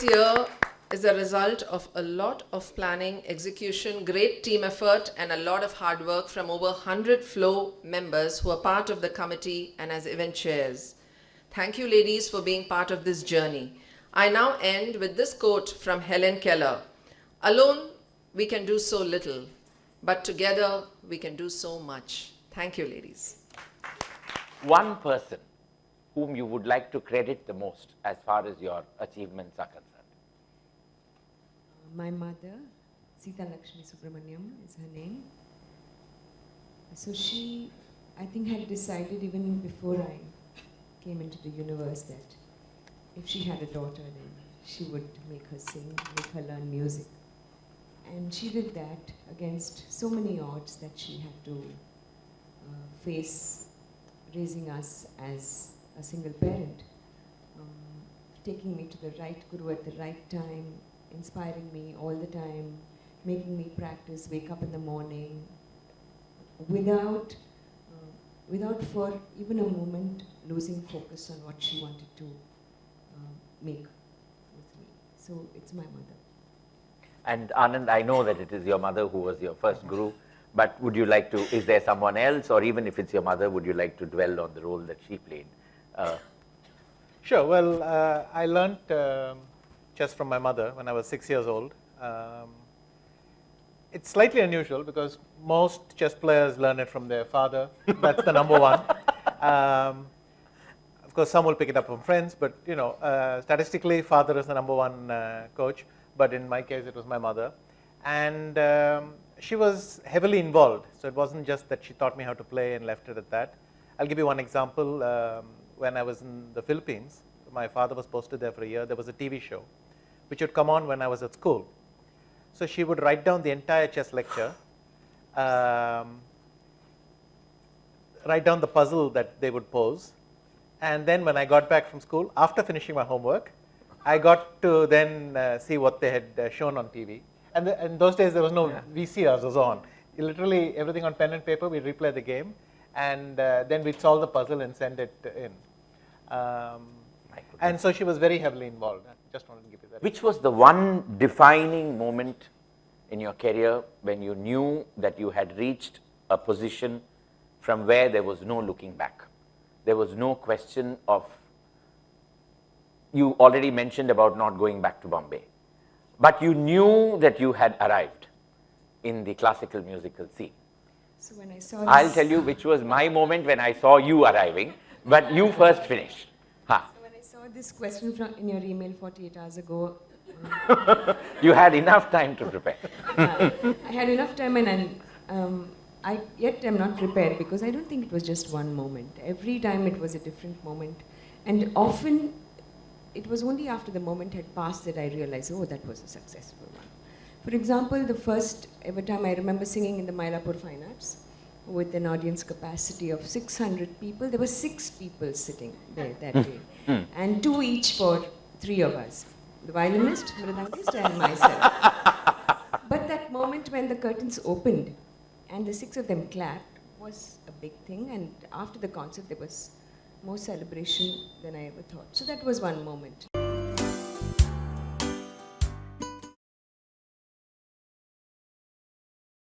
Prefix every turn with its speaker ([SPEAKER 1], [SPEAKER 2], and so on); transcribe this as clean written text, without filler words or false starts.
[SPEAKER 1] year is a result of a lot of planning, execution, great team effort, and a lot of hard work from over 100 FLO members who are part of the committee and as event chairs. Thank you, ladies, for being part of this journey. I now end with this quote from Helen Keller. Alone, we can do so little, but together, we can do so much. Thank you, ladies.
[SPEAKER 2] One person whom you would like to credit the most as far as your achievements are concerned?
[SPEAKER 3] My mother, Sita Lakshmi Subramaniam is her name. So she, I think, had decided even before I came into the universe that if she had a daughter, then she would make her sing, make her learn music. And she did that against so many odds that she had to face raising us as a single parent, taking me to the right guru at the right time, inspiring me all the time, making me practice, wake up in the morning, without for even a moment losing focus on what she wanted to make with me. So it's my mother.
[SPEAKER 2] And Anand, I know that it is your mother who was your first guru, but would you like to, is there someone else, or even if it's your mother, would you like to dwell on the role that she played?
[SPEAKER 4] Sure. Well, I learnt chess from my mother when I was 6 years old. It's slightly unusual because most chess players learn it from their father. That's the number one. Of course, some will pick it up from friends, but you know, statistically, father is the number one coach. But in my case, it was my mother, and she was heavily involved. So it wasn't just that she taught me how to play and left it at that. I'll give you one example. When I was in the Philippines, my father was posted there for a year. There was a TV show which would come on when I was at school. So she would write down the entire chess lecture, write down the puzzle that they would pose, and then when I got back from school, after finishing my homework, I got to then see what they had shown on TV. And in those days, there was no VCRs was on. Literally everything on pen and paper, we'd replay the game, and then we'd solve the puzzle and send it in. And so she was very heavily involved. I just wanted to give you that.
[SPEAKER 2] Which was the one defining moment in your career when you knew that you had reached a position from where there was no looking back? There was no question of, you already mentioned about not going back to Bombay, but you knew that you had arrived in the classical musical scene.
[SPEAKER 3] So when I saw this,
[SPEAKER 2] I'll tell you which was my moment when I saw you arriving, but you first finished.
[SPEAKER 3] So when I saw this question in your email 48 hours ago,
[SPEAKER 2] you had enough time to prepare.
[SPEAKER 3] I had enough time, and I yet am not prepared because I don't think it was just one moment. Every time it was a different moment, and often it was only after the moment had passed that I realized, oh, that was a successful one. For example, the first ever time I remember singing in the Mylapore Fine Arts with an audience capacity of 600 people. There were 6 people sitting there that day, and 2 each for 3 of us, the violinist, mridangist, and myself. But that moment when the curtains opened and the 6 of them clapped was a big thing, and after the concert there was more celebration than I ever thought. So that was one moment.